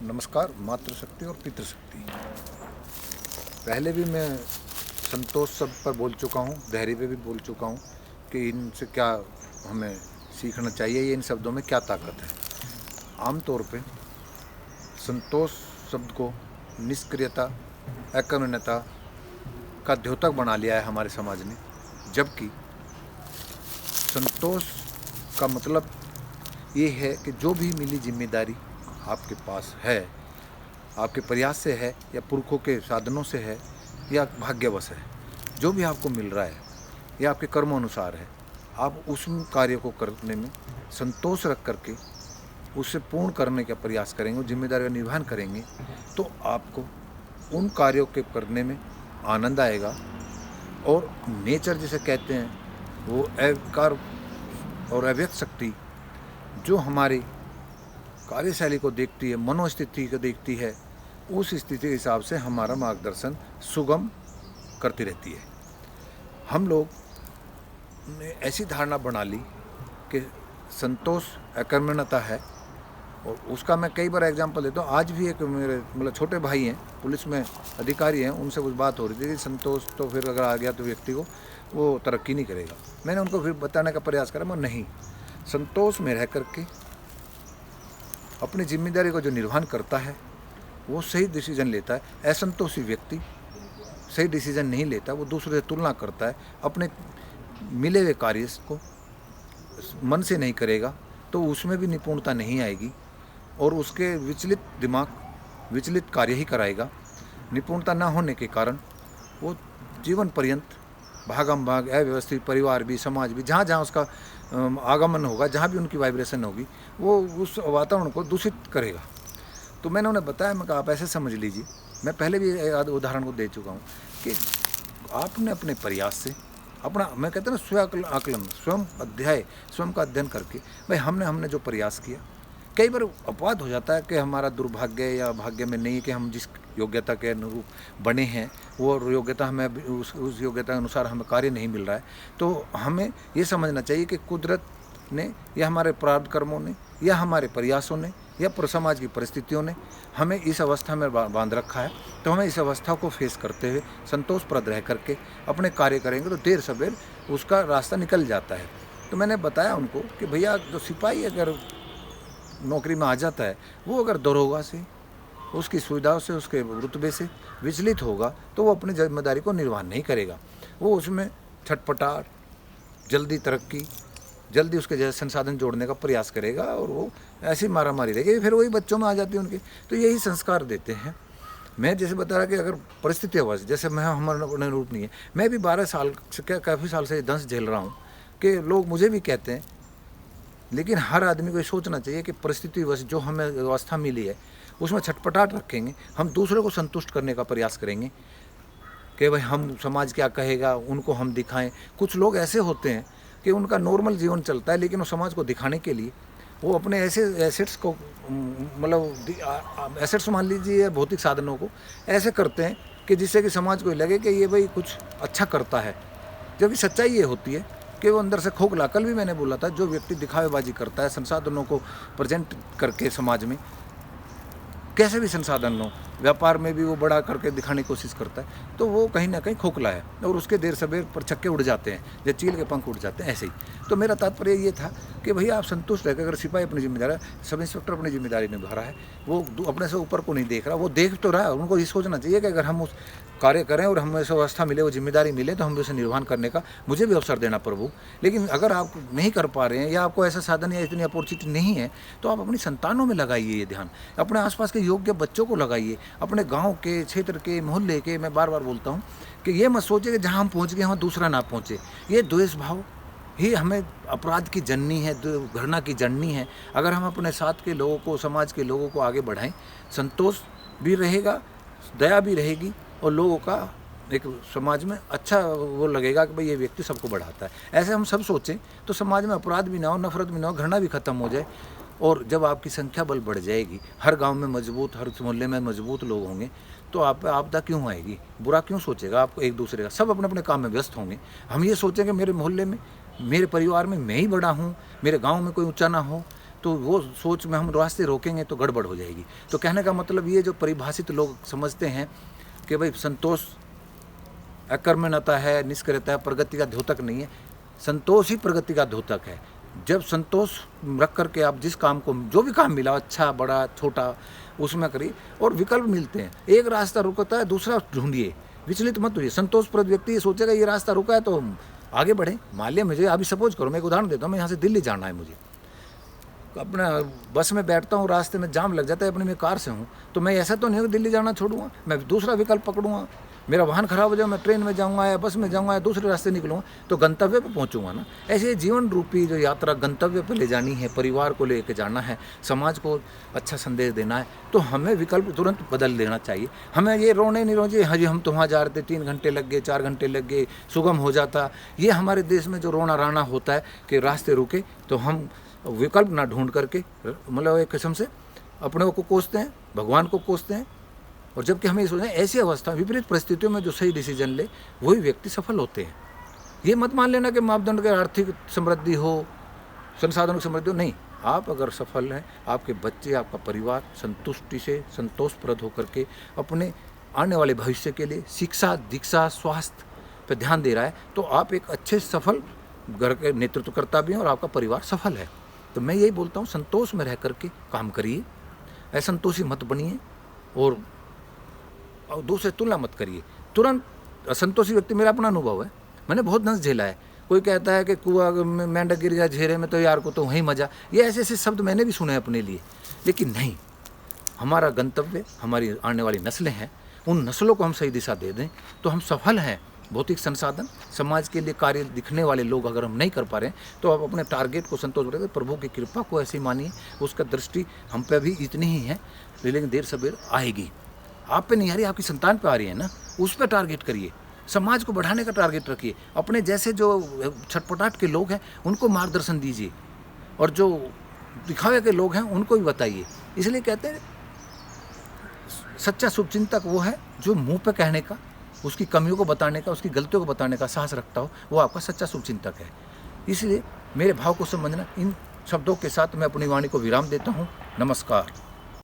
नमस्कार। मातृशक्ति और पितृशक्ति, पहले भी मैं संतोष शब्द पर बोल चुका हूँ, धैर्य पे भी बोल चुका हूँ कि इनसे क्या हमें सीखना चाहिए, ये इन शब्दों में क्या ताकत है। आमतौर पे संतोष शब्द को निष्क्रियता, अकर्मण्यता का द्योतक बना लिया है हमारे समाज ने, जबकि संतोष का मतलब ये है कि जो भी मिली जिम्मेदारी आपके पास है, आपके प्रयास से है या पुरखों के साधनों से है या भाग्यवश है, जो भी आपको मिल रहा है या आपके कर्मों अनुसार है, आप उस कार्य को करने में संतोष रख करके उसे पूर्ण करने का प्रयास करेंगे, जिम्मेदारी का निर्वहन करेंगे, तो आपको उन कार्यों के करने में आनंद आएगा। और नेचर जिसे कहते हैं, वो अविकार और अव्यक्त शक्ति जो हमारी कार्यशैली को देखती है, मनोस्थिति को देखती है, उस स्थिति के हिसाब से हमारा मार्गदर्शन सुगम करती रहती है। हम लोग ने ऐसी धारणा बना ली कि संतोष अकर्मण्यता है, और उसका मैं कई बार एग्जांपल देता हूँ। आज भी एक मेरे मतलब छोटे भाई हैं, पुलिस में अधिकारी हैं, उनसे कुछ बात हो रही थी कि संतोष तो फिर अगर आ गया तो व्यक्ति को वो तरक्की नहीं करेगा। मैंने उनको फिर बताने का प्रयास करा, मैं नहीं, संतोष में रह करके अपनी जिम्मेदारी को जो निर्वहन करता है वो सही डिसीजन लेता है। असंतोषी व्यक्ति सही डिसीजन नहीं लेता, वो दूसरे से तुलना करता है, अपने मिले हुए कार्य को मन से नहीं करेगा तो उसमें भी निपुणता नहीं आएगी और उसके विचलित दिमाग विचलित कार्य ही कराएगा। निपुणता न होने के कारण वो जीवन पर्यंत भागम भाग, अव्यवस्थित परिवार भी, समाज भी, जहाँ जहाँ उसका आगमन होगा, जहाँ भी उनकी वाइब्रेशन होगी, वो उस वातावरण को दूषित करेगा। तो मैंने उन्हें बताया, मैं कहा आप ऐसे समझ लीजिए, मैं पहले भी उदाहरण को दे चुका हूँ कि आपने अपने प्रयास से अपना, मैं कहता हूँ ना, स्वयं आकलन, स्वयं अध्याय, स्वयं का अध्ययन करके भाई हमने जो प्रयास किया, कई बार अपवाद हो जाता है कि हमारा दुर्भाग्य या भाग्य में नहीं कि हम जिस योग्यता के अनुरूप बने हैं वो योग्यता हमें उस योग्यता के अनुसार हमें कार्य नहीं मिल रहा है, तो हमें ये समझना चाहिए कि कुदरत ने या हमारे प्रारब्ध कर्मों ने या हमारे प्रयासों ने या समाज की परिस्थितियों ने हमें इस अवस्था में बांध रखा है। तो हमें इस अवस्था को फेस करते हुए संतोषप्रद रह करके अपने कार्य करेंगे तो देर सवेर उसका रास्ता निकल जाता है। तो मैंने बताया उनको कि भैया, जो सिपाही अगर नौकरी में आ जाता है, वो अगर दरोगा से, उसकी सुविधाओं से, उसके रुतबे से विचलित होगा तो वो अपनी जिम्मेदारी को निर्वहन नहीं करेगा। वो उसमें छटपटाट, जल्दी तरक्की, जल्दी उसके जैसे संसाधन जोड़ने का प्रयास करेगा और वो ऐसी मारामारी रहेगी, फिर वही बच्चों में आ जाती है उनके। तो यही संस्कार देते हैं। मैं जैसे बता रहा कि अगर परिस्थिति अवश्य, जैसे मैं हमारा अपने रूप नहीं है, मैं भी 12 साल से, काफ़ी साल से दंश झेल रहा हूँ कि लोग मुझे भी कहते हैं, लेकिन हर आदमी को ये सोचना चाहिए कि परिस्थिति वश जो हमें व्यवस्था मिली है उसमें छटपटाट रखेंगे, हम दूसरे को संतुष्ट करने का प्रयास करेंगे कि भाई हम समाज क्या कहेगा उनको हम दिखाएं। कुछ लोग ऐसे होते हैं कि उनका नॉर्मल जीवन चलता है, लेकिन वो समाज को दिखाने के लिए वो अपने ऐसे एसेट्स को, मतलब एसेट्स मान लीजिए, भौतिक साधनों को ऐसे करते हैं कि जिससे कि समाज को लगे कि ये भाई कुछ अच्छा करता है, जबकि सच्चाई ये होती है कि वो अंदर से खोखला। कल भी मैंने बोला था, जो व्यक्ति दिखावेबाजी करता है संसाधनों को प्रेजेंट करके समाज में, कैसे भी संसाधन हो, व्यापार में भी वो बड़ा करके दिखाने की कोशिश करता है, तो वो कहीं ना कहीं खोखला है और उसके देर सवेर पर छक्के उड़ जाते हैं, जब चील के पंख उड़ जाते हैं, ऐसे ही। तो मेरा तात्पर्य ये था कि भैया आप संतुष्ट रहकर, अगर सिपाही अपनी जिम्मेदारी, सब इंस्पेक्टर अपनी जिम्मेदारी निभा रहा है, वो अपने से ऊपर को नहीं देख रहा, वो देख तो रहा है। उनको ये सोचना चाहिए कि अगर हम उस कार्य करें और हमें ऐसी अवस्था मिले, वो जिम्मेदारी मिले, तो हम उसे निर्वहन करने का मुझे भी अवसर देना प्रभु। लेकिन अगर आप नहीं कर पा रहे हैं या आपको ऐसा साधन या इतनी अपॉर्चुनिटी नहीं है, तो आप अपनी संतानों में लगाइए ये ध्यान, अपने आसपास के योग्य बच्चों को लगाइए, अपने गांव के, क्षेत्र के, मोहल्ले के। मैं बार बार बोलता हूँ कि ये मत सोचिए कि जहाँ हम पहुँच गए वहाँ दूसरा ना पहुँचे। ये द्वेष भाव ही हमें अपराध की जननी है, घृणा की जननी है। अगर हम अपने साथ के लोगों को, समाज के लोगों को आगे बढ़ाएं, संतोष भी रहेगा, दया भी रहेगी और लोगों का एक समाज में अच्छा वो लगेगा कि भाई ये व्यक्ति सबको बढ़ाता है। ऐसे हम सब सोचें तो समाज में अपराध भी ना हो, नफरत भी ना हो, घृणा भी खत्म हो जाए। और जब आपकी संख्या बल बढ़ जाएगी, हर गांव में मजबूत, हर मोहल्ले में मजबूत लोग होंगे, तो आप पे आपदा क्यों आएगी, बुरा क्यों सोचेगा आपको एक दूसरे का। सब अपने अपने काम में व्यस्त होंगे। हम ये सोचेंगे मेरे मोहल्ले में, मेरे परिवार में मैं ही बड़ा हूँ, मेरे गाँव में कोई ऊँचा ना हो, तो वो सोच में हम रास्ते रोकेंगे तो गड़बड़ हो जाएगी। तो कहने का मतलब ये जो परिभाषित लोग समझते हैं कि भाई संतोष अकर्मण्यता है, निष्क्रियता है, प्रगति का द्योतक नहीं है। संतोष ही प्रगति का द्योतक है। जब संतोष रख करके आप जिस काम को, जो भी काम मिला, अच्छा बड़ा छोटा, उसमें करिए। और विकल्प मिलते हैं, एक रास्ता रुकता है दूसरा ढूंढिए, विचलित मत होइए। संतोषप्रद व्यक्ति ये सोचेगा ये रास्ता रुका है तो आगे बढ़े। मान लिया मुझे अभी सपोज करो, मैं एक उदाहरण देता हूँ, मैं यहाँ से दिल्ली जाना है, मुझे अपना बस में बैठता हूँ, रास्ते में जाम लग जाता है, अपनी मैं कार से हूँ, तो मैं ऐसा तो नहीं हो दिल्ली जाना छोड़ूंगा, मैं दूसरा विकल्प पकड़ूंगा। मेरा वाहन खराब हो जाए, मैं ट्रेन में जाऊँगा या बस में जाऊँगा या दूसरे रास्ते निकलूँगा, तो गंतव्य पर पहुँचूंगा ना। ऐसे जीवन रूपी जो यात्रा गंतव्य पर ले जानी है, परिवार को लेकर जाना है, समाज को अच्छा संदेश देना है, तो हमें विकल्प तुरंत बदल देना चाहिए। हमें ये रोने नहीं रोजे, हाँ जी हम तो वहाँ जा रहे थे, 3 घंटे लग गए, 4 घंटे लग गए, सुगम हो जाता। ये हमारे देश में जो रोना राना होता है कि रास्ते रुके, तो हम विकल्प ना ढूंढ करके मतलब एक किस्म से अपने को कोसते हैं, भगवान को कोसते हैं। और जबकि हमें ये सोचना है, ऐसी अवस्था विपरीत परिस्थितियों में जो सही डिसीजन ले वही व्यक्ति सफल होते हैं। ये मत मान लेना कि मापदंड के आर्थिक समृद्धि हो, संसाधनों की समृद्धि हो, नहीं। आप अगर सफल हैं, आपके बच्चे, आपका परिवार संतुष्टि से संतोषप्रद होकर के अपने आने वाले भविष्य के लिए शिक्षा, दीक्षा, स्वास्थ्य पर ध्यान दे रहा है, तो आप एक अच्छे सफल घर के नेतृत्वकर्ता भी हैं और आपका परिवार सफल है। तो मैं यही बोलता हूँ, संतोष में रह करके काम करिए, असंतोषी मत बनिए और दूसरे तुलना मत करिए। तुरंत असंतोषी व्यक्ति, मेरा अपना अनुभव है, मैंने बहुत दंश झेला है। कोई कहता है कि कुआं में मेंढक गिर गया झेरे में तो यार को तो वहीं मजा, ये ऐसे ऐसे शब्द मैंने भी सुने अपने लिए। लेकिन नहीं, हमारा गंतव्य हमारी आने वाली नस्लें हैं, उन नस्लों को हम सही दिशा दे दें तो हम सफल हैं। भौतिक संसाधन, समाज के लिए कार्य दिखने वाले लोग अगर हम नहीं कर पा रहे हैं, तो आप अपने टारगेट को संतोष रखें। प्रभु की कृपा को ऐसी मानिए, उसका दृष्टि हम पे भी इतनी ही है, लेकिन देर सवेर आएगी। आप पे नहीं आ रही, आपकी संतान पे आ रही है ना, उस पर टारगेट करिए। समाज को बढ़ाने का टारगेट रखिए। अपने जैसे जो छटपटाट के लोग हैं उनको मार्गदर्शन दीजिए, और जो दिखावे के लोग हैं उनको भी बताइए। इसलिए कहते हैं सच्चा शुभचिंतक वो है जो मुंह पे कहने का, उसकी कमियों को बताने का, उसकी गलतियों को बताने का साहस रखता हो, वो आपका सच्चा शुभचिंतक है। इसलिए मेरे भाव को समझना, इन शब्दों के साथ मैं अपनी वाणी को विराम देता हूँ। नमस्कार।